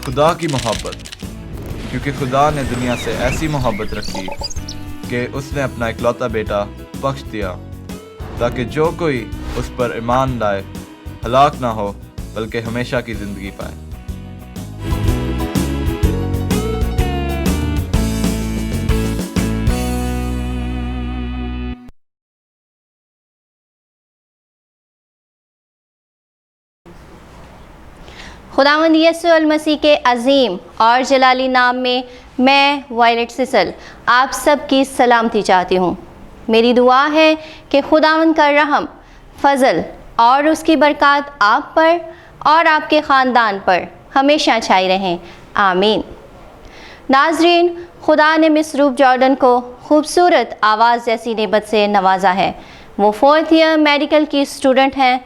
خدا کی محبت، کیونکہ خدا نے دنیا سے ایسی محبت رکھی کہ اس نے اپنا اکلوتا بیٹا بخش دیا، تاکہ جو کوئی اس پر ایمان لائے ہلاک نہ ہو بلکہ ہمیشہ کی زندگی پائے۔ خداوند یسوع المسیح کے عظیم اور جلالی نام میں وائلٹ سسل آپ سب کی سلامتی چاہتی ہوں۔ میری دعا ہے کہ خداوند کا رحم، فضل اور اس کی برکات آپ پر اور آپ کے خاندان پر ہمیشہ چھائی رہیں، آمین۔ ناظرین، خدا نے مس روپ جارڈن کو خوبصورت آواز جیسی نعمت سے نوازا ہے۔ وہ 4th ایئر میڈیکل کی اسٹوڈنٹ ہیں۔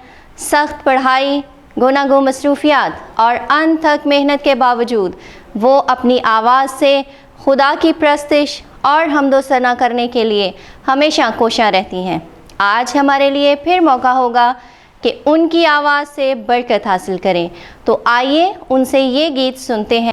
سخت پڑھائی، گناگو مصروفیات اور انتھک محنت کے باوجود وہ اپنی آواز سے خدا کی پرستش اور حمد و ثنا کرنے کے لیے ہمیشہ کوشاں رہتی ہیں۔ آج ہمارے لیے پھر موقع ہوگا کہ ان کی آواز سے برکت حاصل کریں، تو آئیے ان سے یہ گیت سنتے ہیں۔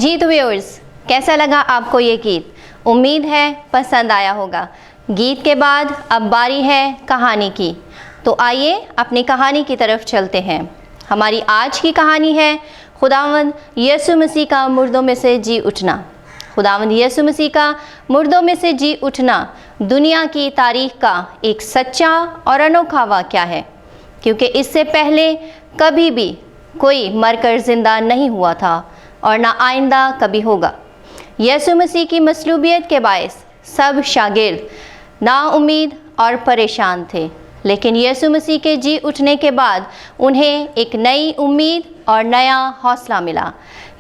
جی تو ویورز، کیسا لگا آپ کو یہ گیت؟ امید ہے پسند آیا ہوگا۔ گیت کے بعد اب باری ہے کہانی کی، تو آئیے اپنی کہانی کی طرف چلتے ہیں۔ ہماری آج کی کہانی ہے خداوند یسوع مسیح کا مردوں میں سے جی اٹھنا۔ خداوند یسوع مسیح کا مردوں میں سے جی اٹھنا دنیا کی تاریخ کا ایک سچا اور انوکھا واقعہ ہے، کیونکہ اس سے پہلے کبھی بھی کوئی مر کر زندہ نہیں ہوا تھا और ना आइंदा कभी होगा। यीशु मसीह की मसलूबियत के बायस सब शागिर्द नाउम्मीद और परेशान थे, लेकिन यीशु मसीह के जी उठने के बाद उन्हें एक नई उम्मीद और नया हौसला मिला।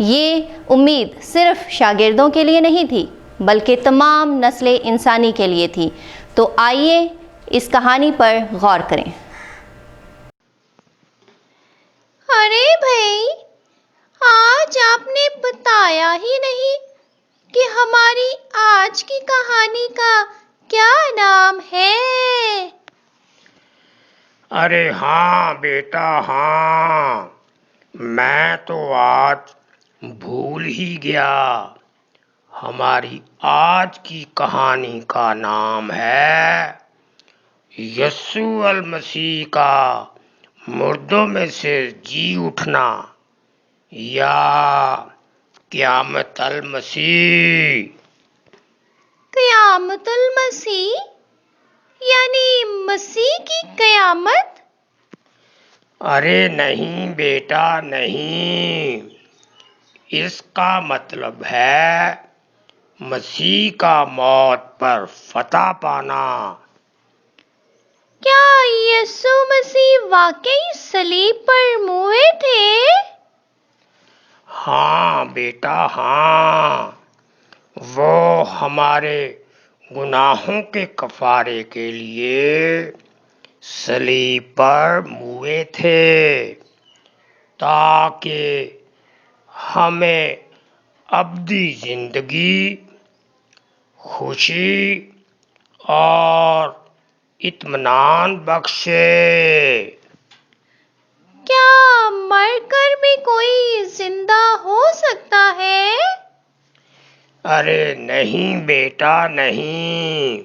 ये उम्मीद सिर्फ शागिर्दों के लिए नहीं थी, बल्कि तमाम नस्ल इंसानी के लिए थी। तो आइए इस कहानी पर गौर करें। अरे भाई, आज आपने बताया ही नहीं कि हमारी आज की कहानी का क्या नाम है। अरे हाँ बेटा हाँ, मैं तो आज भूल ही गया। हमारी आज की कहानी का नाम है यीशु अल मसीह का मुर्दों में से जी उठना या क़यामत अल मसीह। क़यामतुल मसीह यानी मसीह की क़यामत? अरे नहीं बेटा नहीं, इसका मतलब है मसीह का मौत पर फतह पाना। क्या यीशु मसीह वाकई सलीब पर मुए थे? हाँ बेटा हाँ, वो हमारे गुनाहों के कफारे के लिए सलीब पर मुए थे, ताकि हमें अब्दी जिंदगी, खुशी और इत्मीनान बख्शे। क्या मरकर भी कोई जिंदा हो सकता है? अरे नहीं बेटा नहीं,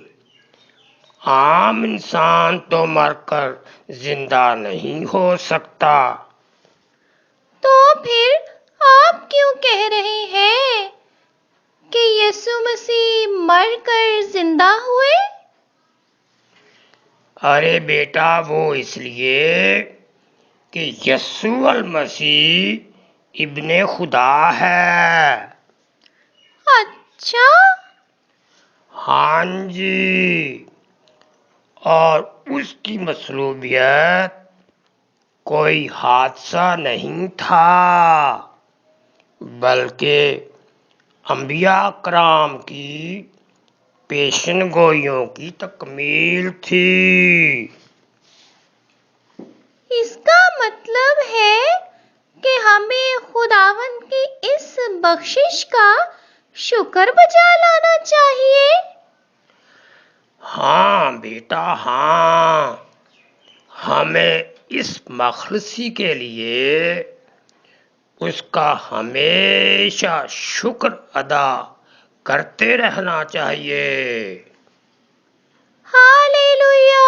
आम इंसान तो मरकर जिंदा नहीं हो सकता। तो फिर आप क्यों कह रहे हैं कि यीशु मसीह मरकर जिंदा हुए? अरे बेटा वो इसलिए कि यीशु अल मसीह इब्ने खुदा है। अच्छा, हाँ जी, और उसकी मसलूबियत कोई हादसा नहीं था, बल्कि अंबिया कराम की पेशन गोइयों की तकमील थी। इसका मतलब है कि हमें खुदावंद की इस बख्शिश का शुक्र बजा लाना चाहिए। हाँ बेटा हाँ, हमें इस मखलसी के लिए उसका हमेशा शुक्र अदा करते रहना चाहिए। हालेलुया!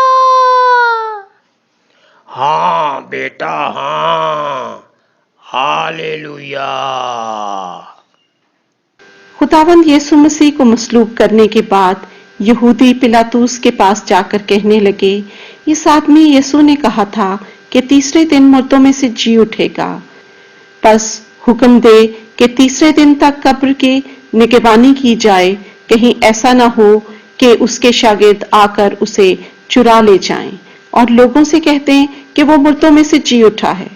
हाँ बेटा हाँ, हालेलुया। खुदावंद यीशु मसीह को मसलूब करने के बाद यहूदी पिलातूस के पास जाकर कहने लगे, इस आदमी यीशु ने कहा था कि तीसरे दिन मुर्दों में से जी उठेगा। बस हुक्म दे कि तीसरे दिन तक कब्र की निगहबानी की जाए, कहीं ऐसा ना हो कि उसके शागिर्द आकर उसे चुरा ले जाएं और लोगों से कहते हैं कि वो मुर्दों में से जी उठा है।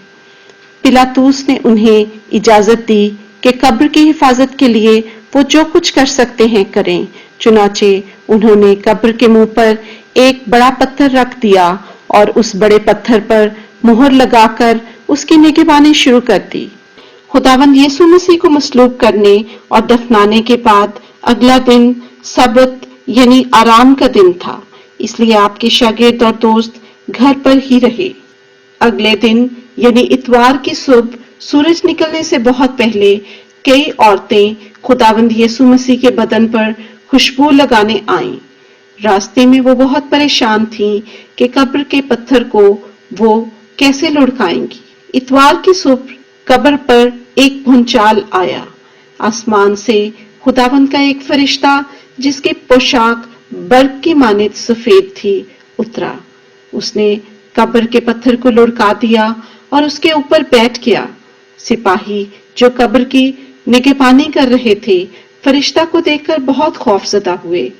पिलातूस ने उन्हें इजाजत दी कि कब्र की हिफाजत के लिए वो जो कुछ कर सकते हैं करें। चुनाचे उन्होंने कब्र के मुंह पर एक बड़ा पत्थर रख दिया और उस बड़े पत्थर पर मुहर लगाकर उसकी निगहबानी शुरू कर दी। खुदावंद यीशु मसीह को मसलूब करने और दफनाने के बाद अगला दिन सबत यानी आराम का दिन था, इसलिए आपके शागिर्द और दोस्त घर पर ही रहे। अगले दिन यानी इतवार की सुबह सूरज निकलने से बहुत पहले कई औरतें खुदावंद यीशु मसीह के बदन पर खुशबू लगाने आईं। रास्ते में वो बहुत परेशान थीं कि कब्र के पत्थर को वो कैसे लुढ़काएंगी। इतवार की सुबह कब्र पर एक भूचाल आया। आसमान से खुदावंद का एक फरिश्ता जिसकी पोशाक बर्फ की मानित सफेद थी उतरा। उसने कब्र के पत्थर को लुढ़का दिया और उसके ऊपर बैठ गया। सिपाही जो कब्र की निगहबानी कर रहे थे, फरिश्ता को देखकर बहुत खौफजदा हुए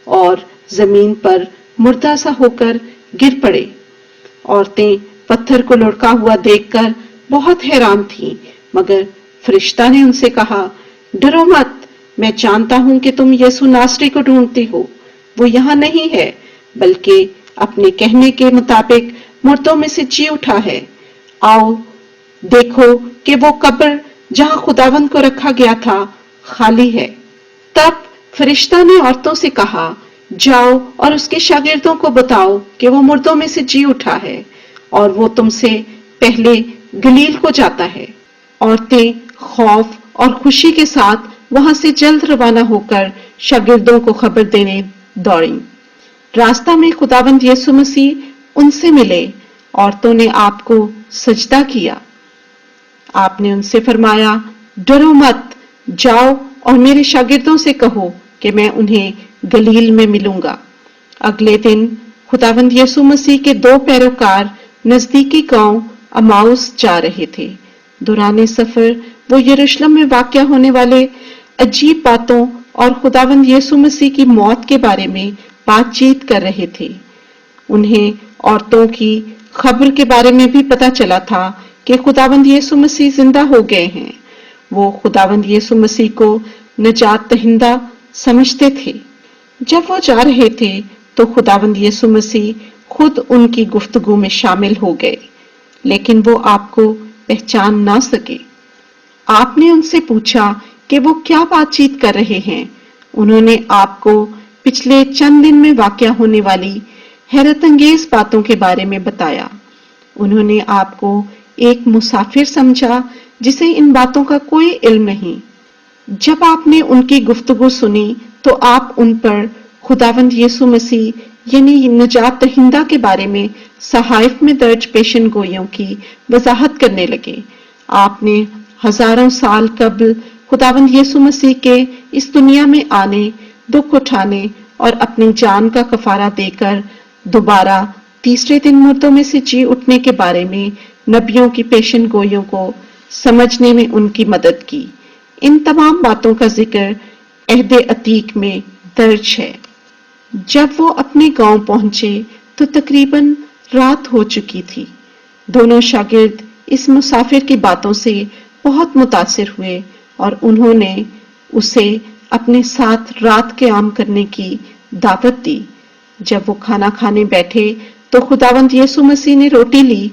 और जमीन पर मुर्दा सा होकर गिर पड़े। औरतें पत्थर को लुढ़का हुआ देखकर बहुत हैरान थीं, मगर फरिश्ता ने उनसे कहा, डरो मत, मैं जानता हूं कि तुम यीशु नासरी को ढूंढती हो। वो यहाँ नहीं है, बल्कि अपने कहने के मुताबिक मुर्दों में से जी उठा है। आओ देखो कि वो कब्र जहां खुदावंद को रखा गया था खाली है। तब फरिश्ता ने औरतों से कहा, जाओ और उसके शागिर्दों को बताओ कि वो मुर्दों में से जी उठा है और वो तुमसे पहले गलील को जाता है। औरतें खौफ और खुशी के साथ वहां से जल्द रवाना होकर शागिर्दों को खबर देने दौड़ी। रास्ता में खुदावंद यीशु मसीह उनसे मिले। औरतों ने आपको सजदा किया। आपने उनसे फरमाया, डरो मत, जाओ और मेरे शागिर्दों से कहो कि मैं उन्हें गलील में मिलूंगा। अगले दिन खुदावंद यीशु मसीह के 2 पैरोकार नजदीकी गांव अमाउस जा रहे थे। दौरान सफर वो यरूशलेम में वाक़या होने वाले अजीब बातों और खुदावंद यीशु मसीह की मौत के बारे में बातचीत कर रहे थे। उन्हें औरतों की खबर के बारे में भी पता चला था कि खुदावंद यीशु मसीह जिंदा हो गए हैं। वो खुदावंद यीशु मसीह को नजात दहिंदा समझते थे। जब वो जा रहे थे तो खुदावंद यीशु मसीह खुद उनकी गुफ्तगू में शामिल हो गए, लेकिन वो आपको पहचान ना सके। आपने उनसे पूछा कि वो क्या बातचीत कर रहे हैं। उन्होंने आपको पिछले चंद दिन में वाक़या होने वाली हैरत अंगेज बातों के बारे में बताया। उन्होंने आपको एक मुसाफिर समझा जिसे इन बातों का कोई इल्म नहीं। जब आपने उनकी गुफ्तगू सुनी तो आप उन पर खुदावंद यीशु मसीह यानी नजात दहिंदा के बारे में सहाइफ में दर्ज पेशन गोइयों की वजाहत करने लगे। आपने हजारों साल कबल खुदावंद यीशु मसीह के इस दुनिया में आने, दुख उठाने और अपनी जान का कफारा देकर दोबारा तीसरे दिन मुर्दों में से जी उठने के बारे में नबियों की पेशन गोइयों को समझने में उनकी मदद की। इन तमाम बातों का जिक्र अहदे अतीक में दर्ज है। जब वो अपने गांव पहुंचे तो तकरीबन रात हो चुकी थी। दोनों शागिर्द इस मुसाफिर की बातों से बहुत मुतासिर हुए और उन्होंने उसे अपने साथ रात क़याम करने की दावत दी। जब वो खाना खाने बैठे तो खुदावंद यीशु मसीह ने रोटी ली,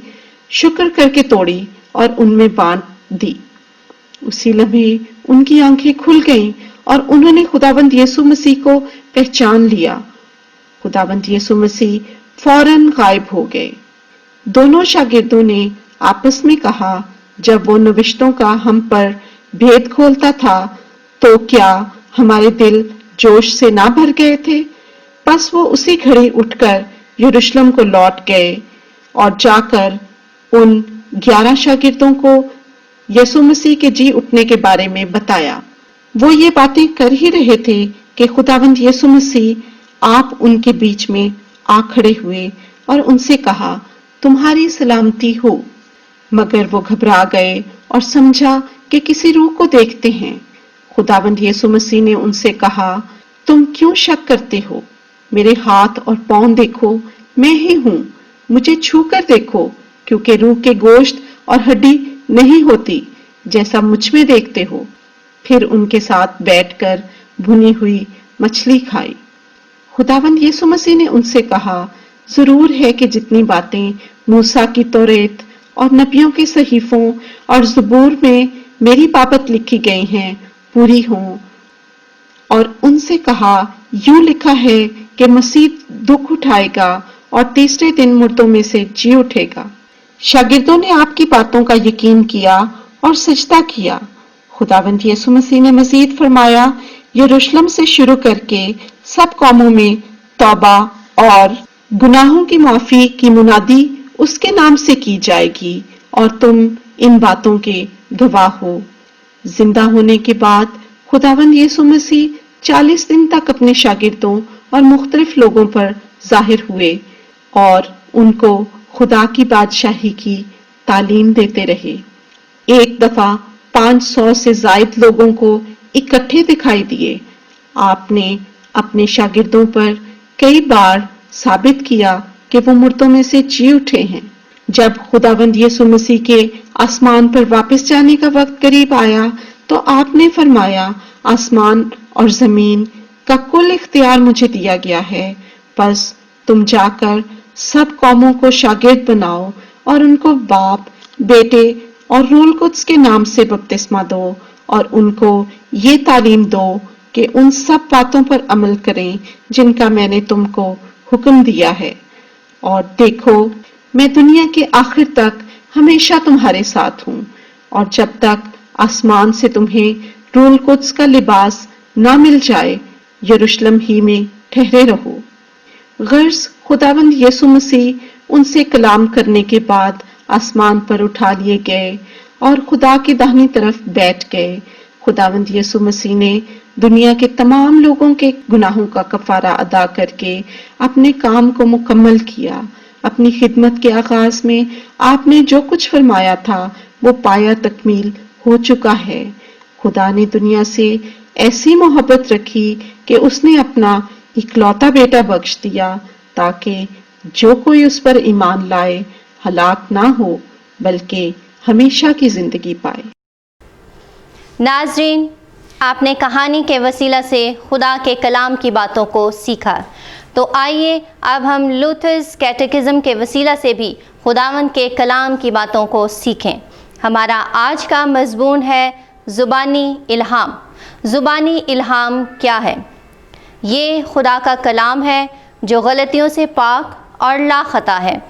शुक्र करके तोड़ी और उनमें बांट दी। उसी लम्हे उनकी आंखें खुल गईं और उन्होंने खुदावंद यीशु मसीह को पहचान लिया। खुदावंद यीशु मसीह फौरन गायब हो गए। दोनों शागिर्दों ने आपस में कहा, जब वो नविश्तों का हम पर भेद खोलता था तो क्या हमारे दिल जोश से ना भर गए थे? बस वो उसी घड़ी उठकर यरूशलेम को लौट गए और जाकर उन 11 शागिर्दों को यीशु मसीह के जी उठने के बारे में बताया। वो ये बातें कर ही रहे थे कि खुदावंद यीशु मसीह आप उनके बीच में आ खड़े हुए और उनसे कहा, तुम्हारी सलामती हो। मगर वो घबरा गए और समझा कि किसी रूह को देखते हैं। खुदावंद यीशु मसीह ने उनसे कहा, तुम क्यों शक करते हो? मेरे हाथ और पांव देखो, मैं ही हूं। मुझे छू कर देखो, क्योंकि रूह के गोश्त और हड्डी नहीं होती जैसा मुझ में देखते हो। फिर उनके साथ बैठकर भुनी हुई मछली खाई। खुदावंद यीशु मसीह ने उनसे कहा, जरूर है कि जितनी बातें मूसा की तौरेत और नबियों के सहीफों और ज़बूर में मेरी बाबत लिखी गई हैं पूरी हों। और उनसे कहा, यूं लिखा है कि मसीह दुख उठाएगा और तीसरे दिन मुर्दों में से जी उठेगा। शागिर्दों ने आपकी बातों का यकीन किया और सजदा किया। खुदावंद यीशु मसीह ने मजीद फरमाया, यरूशलेम से शुरू करके सब कौमों में तौबा और गुनाहों की माफी की मुनादी उसके नाम से की जाएगी और तुम इन बातों के गवाह हो। जिंदा होने के बाद खुदावंद यीशु मसीह 40 दिन तक अपने शागिर्दों और मुख्तलिफ लोगों पर जाहिर हुए और उनको खुदा की बादशाही की तालीम देते रहे। एक दफा 500 से जायद लोगों को इकट्ठे दिखाई दिए। आपने अपने शागिर्दों पर कई बार साबित किया कि वो मुर्दों में से जी उठे हैं। जब खुदावंद यीशु मसीह के आसमान पर वापस जाने का वक्त करीब आया तो आपने फरमाया, आसमान और जमीन का कुल इख्तियार मुझे दिया गया है, बस तुम जाकर सब कौमों को शागिर्द बनाओ और उनको बाप, बेटे और रूल कुद्स के नाम से बपतिस्मा दो और उनको ये तालीम दो कि उन सब बातों पर अमल करें जिनका मैंने तुमको हुक्म दिया है। और देखो, मैं दुनिया के आखिर तक हमेशा तुम्हारे साथ हूँ, और जब तक आसमान से तुम्हें रूल कुद्स का लिबास ना मिल जाए, यरूशलेम ही में ठहरे रहो। गर्ज खुदावंद यीशु मसीह उनसे कलाम करने के बाद आसमान पर उठा लिए गए और खुदा की दाहिनी तरफ बैठ गए। खुदावंद यीशु मसीह ने दुनिया के तमाम लोगों के गुनाहों का कफारा अदा करके अपने काम को मुकम्मल किया। अपनी खिदमत के आगाज में आपने जो कुछ फरमाया था वो पाया तकमील हो चुका है। खुदा ने दुनिया से ऐसी मोहब्बत रखी कि उसने अपना इकलौता बेटा बख्श दिया ताकि जो कोई उस पर ईमान लाए हलाक ना हो बल्कि हमेशा की जिंदगी पाए। नाजरीन, आपने कहानी के वसीला से खुदा के कलाम की बातों को सीखा, तो आइए अब हम लूथर्स कैटेकिज्म के वसीला से भी खुदावंद के कलाम की बातों को सीखें। हमारा आज का मज़मून है ज़ुबानी इल्हाम। ज़ुबानी इल्हाम क्या है? ये खुदा का कलाम है जो गलतियों से पाक और लाखता है।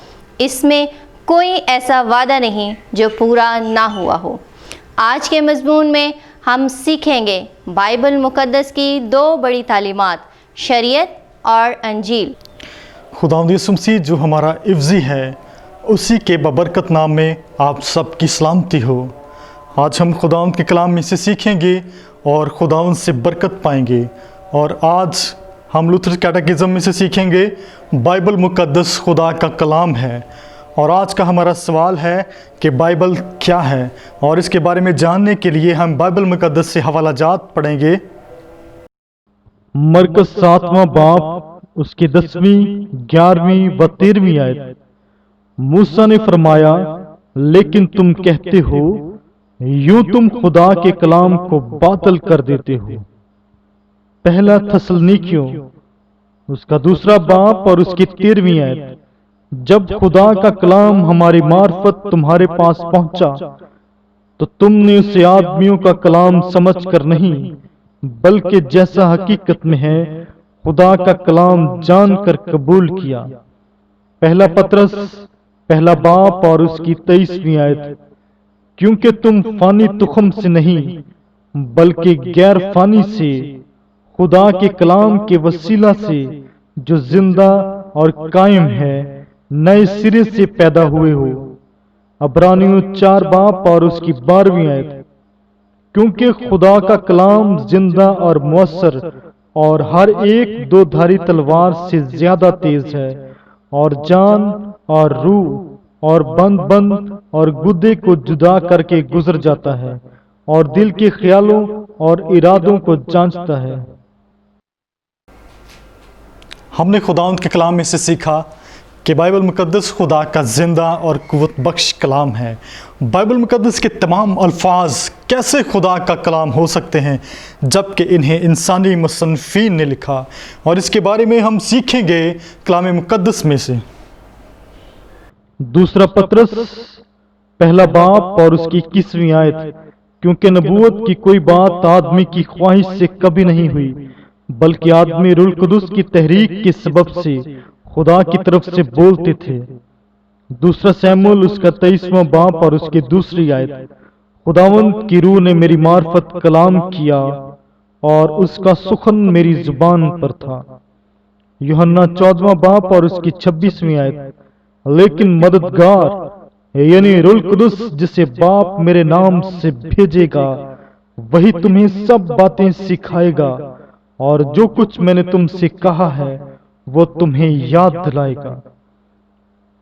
इसमें कोई ऐसा वादा नहीं जो पूरा ना हुआ हो। आज के मज़मून में हम सीखेंगे बाइबल मुक़द्दस की दो बड़ी तालीमात, शरीयत और अंजील। खुदावंद यीशु मसीह जो हमारा इफ्जी है, उसी के बबरकत नाम में आप सबकी सलामती हो। आज हम खुदावंद के कलाम में से सीखेंगे और खुदावंद से बरकत पाएंगे। और आज हम लूथर कैटेकिज्म में से सीखेंगे बाइबल मुक़द्दस खुदा का कलाम है। और आज का हमारा सवाल है कि बाइबल क्या है, और इसके बारे में जानने के लिए हम बाइबल मुक़द्दस से हवाला जात पढ़ेंगे। मरकस 7वां बाब उसकी 10वीं, 11वीं व 13वीं आयत। मूसा ने फरमाया, लेकिन तुम कहते हो, यूं तुम खुदा के कलाम को बातिल कर देते हो। पहला थस्सलुनीकियों उसका 2 बाब और उसकी 13वीं आयत। जब खुदा का कलाम हमारी मार्फत तुम्हारे पास पहुंचा तो तुमने उसे आदमियों का कलाम समझकर नहीं, बल्कि जैसा हकीकत में है खुदा का कलाम जानकर कबूल किया। पहला पतरस पहला बाब और उसकी 23वीं आयत। क्योंकि तुम फानी तुखम से नहीं बल्कि गैर फानी से खुदा के कलाम के वसीला से जो जिंदा और कायम है नए सिरे से पैदा हुए हो। अब्रानियों 4 बाब और उसकी 12वीं आयत। क्योंकि खुदा का कलाम जिंदा और मुअस्सर और हर एक 2 धारी तलवार से ज्यादा तेज है और जान और रूह और बंद और गुद्दे को जुदा करके गुजर जाता है और दिल के ख्यालों और इरादों को जांचता है। हमने खुदावंद के कलाम में से सीखा कि बाइबल मुक़द्दस खुदा का ज़िंदा और क़ुव्वत बख्श कलाम है। बाइबल मुक़द्दस के तमाम अल्फाज कैसे खुदा का कलाम हो सकते हैं जबकि इन्हें इंसानी मुसन्निफ़ीन ने लिखा, और इसके बारे में हम सीखेंगे कलाम मुक़द्दस में से। 2 पतरस पहला बाब और उसकी 21वीं आयत। क्योंकि नबूवत की कोई बात आदमी की ख्वाहिश से कभी नहीं हुई, बल्कि आदमी रूह कुदुस की तहरीक के सबब से खुदा की तरफ से बोलते थे। 2 शमूएल उसका 23वां बाब और उसकी 2री आयत। खुदावंद की रूह ने मेरी मार्फत कलाम किया और उसका सुखन मेरी जुबान पर था। यूहन्ना 14वां बाब और उसकी 26वीं आयत। लेकिन मददगार यानी रूह कुदुस जिसे बाप मेरे नाम से भेजेगा वही तुम्हें सब बातें सिखाएगा और जो कुछ मैंने तुमसे कहा है वो तुम्हें याद दिलाएगा।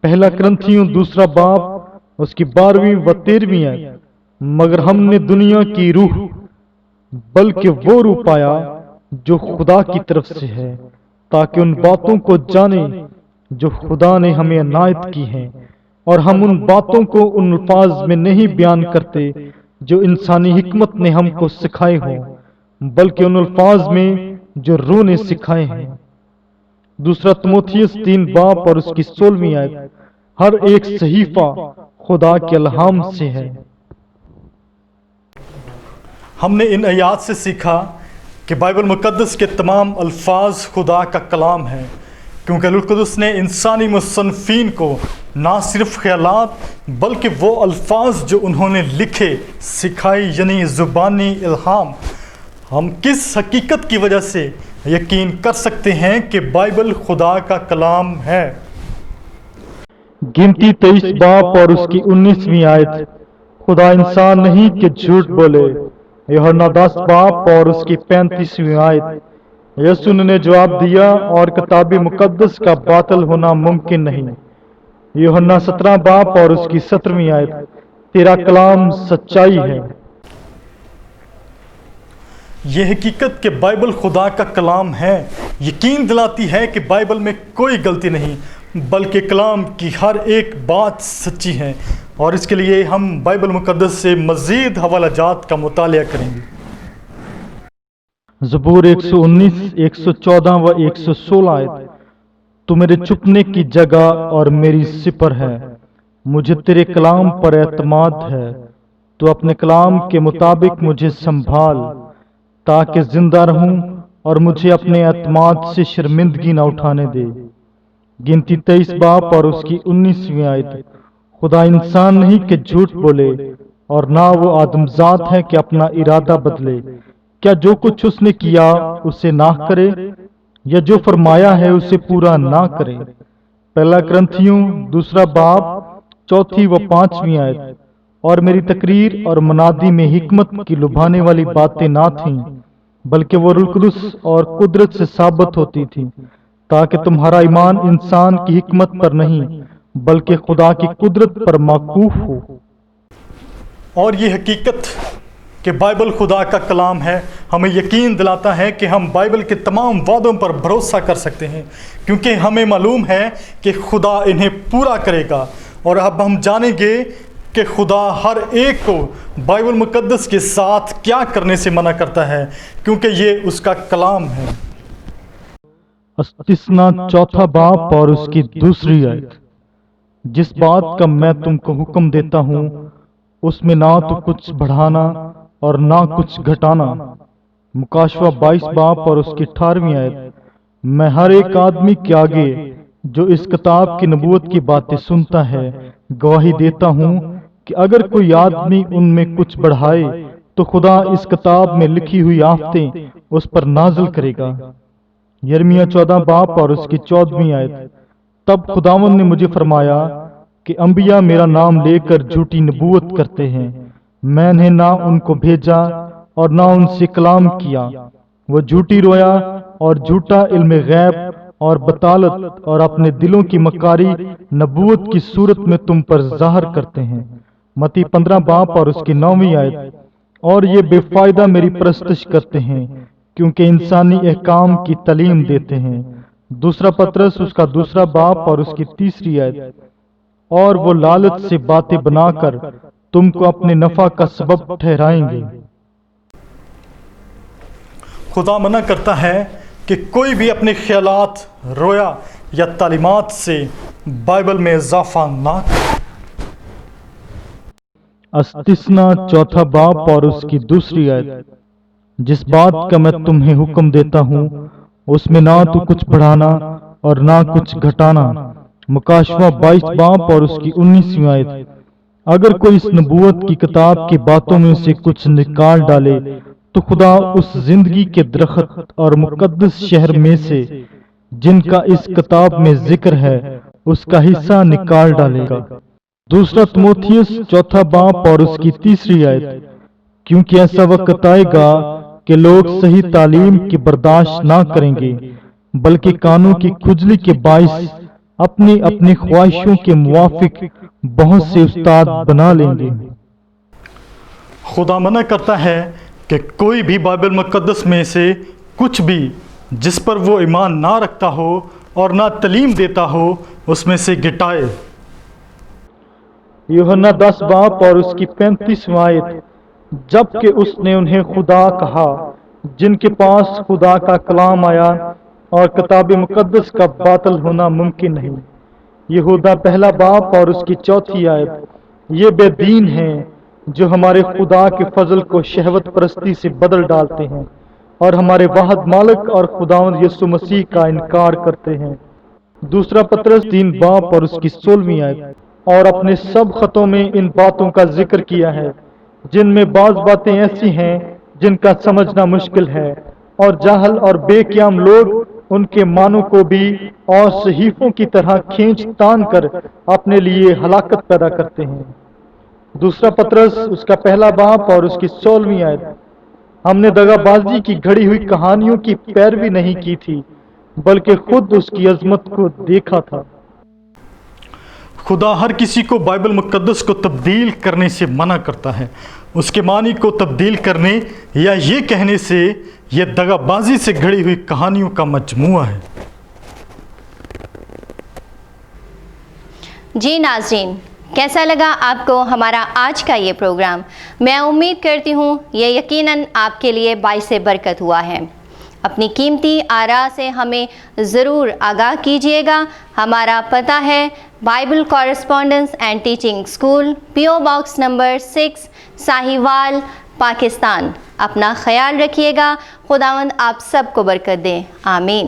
पहला करंथियों 2 बाब उसकी 12वीं व 13वीं आयत। मगर हमने दुनिया की रूह बल्कि वो रूह पाया जो खुदा की तरफ से है, ताकि उन बातों को जाने जो खुदा ने हमें अनायत की हैं, और हम उन बातों को उन अल्फाज में नहीं बयान करते जो इंसानी हिकमत ने हमको सिखाए हों, बल्कि उन अल्फाज में जो रूह ने सिखाए हैं। दूसरा तिमोथियस 3 बाब और उसकी 16वीं आयत। हर एक सहीफा खुदा के इल्हाम से है। हमने इन आयात से सीखा कि बाइबल मुकद्दस के तमाम अल्फाज खुदा का कलाम है, क्योंकि रूह कुदस ने इंसानी मुसन्निफीन को ना सिर्फ ख्यालात बल्कि वो अल्फाज जो उन्होंने लिखे सिखाई, यानी ज़ुबानी इल्हाम। हम किस हकीकत की वजह से यकीन कर सकते हैं कि बाइबल खुदा का कलाम है? गिनती 23 बाब और उसकी 19वीं आयत। खुदा इंसान नहीं कि झूठ बोले। यूहन्ना 10 बाब और उसकी 35वीं आयत। यीशु ने जवाब दिया, और किताब मुकद्दस का बातिल होना मुमकिन नहीं। यूहन्ना 17 बाब और उसकी 17वीं आयत। तेरा कलाम सच्चाई है। यह हकीकत कि बाइबल खुदा का कलाम है यकीन दिलाती है कि बाइबल में कोई गलती नहीं, बल्कि कलाम की हर एक बात सच्ची है। और इसके लिए हम बाइबल मुकद्दस से मज़ीद हवालाजात का मुतालिया करेंगे। ज़बूर 119, 114 व 116 आयत। तू मेरे छुपने की जगह और मेरी सिपर है, मुझे तेरे कलाम पर एतमाद है। तू अपने कलाम के मुताबिक मुझे संभाल, ताकि जिंदा रहूं और मुझे अपने एतमाद से शर्मिंदगी न उठाने दे। गिनती 23 बाब और उसकी 19वीं आयत। खुदा इंसान नहीं कि झूठ बोले, और ना वो आदमजात है कि अपना इरादा बदले। क्या जो कुछ उसने किया उसे ना करे, या जो फरमाया है उसे पूरा ना करे? पहला ग्रंथियों 2 बाब 4 व 5वीं आयत। और मेरी तकरीर और मनादी में हिकमत की लुभाने वाली बातें ना थीं, बल्कि वो रूह कुदस और कुदरत से साबित होती थी, ताकि तुम्हारा ईमान इंसान की हिकमत पर नहीं बल्कि खुदा की कुदरत पर मौकूफ हो। और ये हकीकत कि बाइबल खुदा का कलाम है हमें यकीन दिलाता है कि हम बाइबल के तमाम वादों पर भरोसा कर सकते हैं, क्योंकि हमें मालूम है कि खुदा इन्हें पूरा करेगा। और अब हम जानेंगे कि खुदा हर एक को बाइबल मुकद्दस के साथ क्या करने से मना करता है, क्योंकि ये उसका कलाम है। इस्तिस्ना 4 बाब और उसकी 2री आयत। जिस बात का मैं तुमको हुक्म देता हूँ उसमें ना तो कुछ बढ़ाना और ना कुछ घटाना। मुकाशवा 22 बाब और उसकी 18वीं आयत। मैं हर एक आदमी के आगे जो इस किताब की नबूवत की बातें सुनता है गवाही देता हूँ कि अगर कोई आदमी उनमें कुछ बढ़ाए तो खुदा इस किताब में लिखी हुई आफतें उस पर नाजिल करेगा। यिर्मयाह 14 बाब और उसकी 14वीं आयत। तब खुदावंद ने मुझे फरमाया कि अंबिया मेरा नाम लेकर झूठी नबूवत करते हैं, मैंने ना उनको भेजा और ना उनसे कलाम किया। वो झूठी रोया और झूठा इल्म गैब और बतालत और अपने दिलों की मकारी नबूवत की सूरत में तुम पर ज़ाहिर करते हैं। मती 15 बाब और उसकी 9वीं आयत। और ये बेफायदा मेरी परस्तिश करते हैं, क्योंकि इंसानी अहकाम की तालीम देते हैं। दूसरा पत्रस उसका 2 बाब और उसकी 3री आयत। और वो लालच से बातें बनाकर तुमको अपने नफा का सबब ठहराएंगे। खुदा मना करता है कि कोई भी अपने ख्यालात, रोया या तालीमात से बाइबल में इजाफा ना करे। इस्तिस्ना 4 बाब और उसकी 2री आयत। जिस बात का मैं तुम्हें हुक्म देता हूँ उसमें ना तो कुछ बढ़ाना और ना कुछ घटाना। मुकाशवा 22 बाब और उसकी 19वीं आयत। अगर कोई इस नबूवत की किताब की बातों में से कुछ निकाल डाले तो खुदा उस जिंदगी के दरख्त और मुकद्दस शहर में से जिनका इस किताब में जिक्र है उसका हिस्सा निकाल डालेगा। दूसरा तिमोथियस 4 बाब और उसकी 3री आयत। क्योंकि ऐसा वक्त आएगा कि लोग सही तालीम की बर्दाश्त ना करेंगे, बल्कि कानों की खुजली के बाइस अपनी अपनी ख्वाहिशों के मुवाफिक बहुत से उस्ताद बना लेंगे। खुदा मना करता है कि कोई भी बाइबल मुक़द्दस में से कुछ भी जिस पर वो ईमान ना रखता हो और ना तलीम देता हो उसमें से गिटाए। यूहन्ना 10 बाब और उसकी 35वां आयत। जबकि उसने उन्हें खुदा कहा जिनके पास खुदा का कलाम आया और किताब मुक़द्दस का बातिल होना मुमकिन नहीं। यहूदा पहला बाब और उसकी 4थी आयत। ये बेदीन हैं जो हमारे खुदा के फजल को शहवत परस्ती से बदल डालते हैं और हमारे वाहिद मालिक और खुदावंद यीशु मसीह का इनकार करते हैं। दूसरा पतरस 3 बाब और उसकी 16वीं आयत। और अपने सब खतों में इन बातों का जिक्र किया है जिनमें बाज बातें ऐसी हैं जिनका समझना मुश्किल है और जाहल और बेक्याम लोग उनके मानों को भी और सहीफों की तरह खींच तान कर अपने लिए हलाकत पैदा करते हैं। दूसरा पतरस उसका पहला बाब और उसकी 16वीं आयत। हमने दगाबाजी की घड़ी हुई कहानियों की पैरवी नहीं की थी बल्कि खुद उसकी अजमत को देखा था। खुदा हर किसी को बाइबल मुक़द्दस को तब्दील करने से मना करता है। उसके मानी को तब्दील करने या ये कहने से यह दगाबाजी से घड़ी हुई कहानियों का मजमुआ है। जी नाज़रीन, कैसा लगा आपको हमारा आज का ये प्रोग्राम? मैं उम्मीद करती हूँ ये यकीनन आपके लिए बाइस बरकत हुआ है। अपनी कीमती आरा से हमें ज़रूर आगाह कीजिएगा। हमारा पता है Bible correspondence and teaching school, PO box number 6, Sahiwal, Pakistan. अपना ख्याल रखिएगा। खुदावंद आप सबको बरकत दे। आमीन।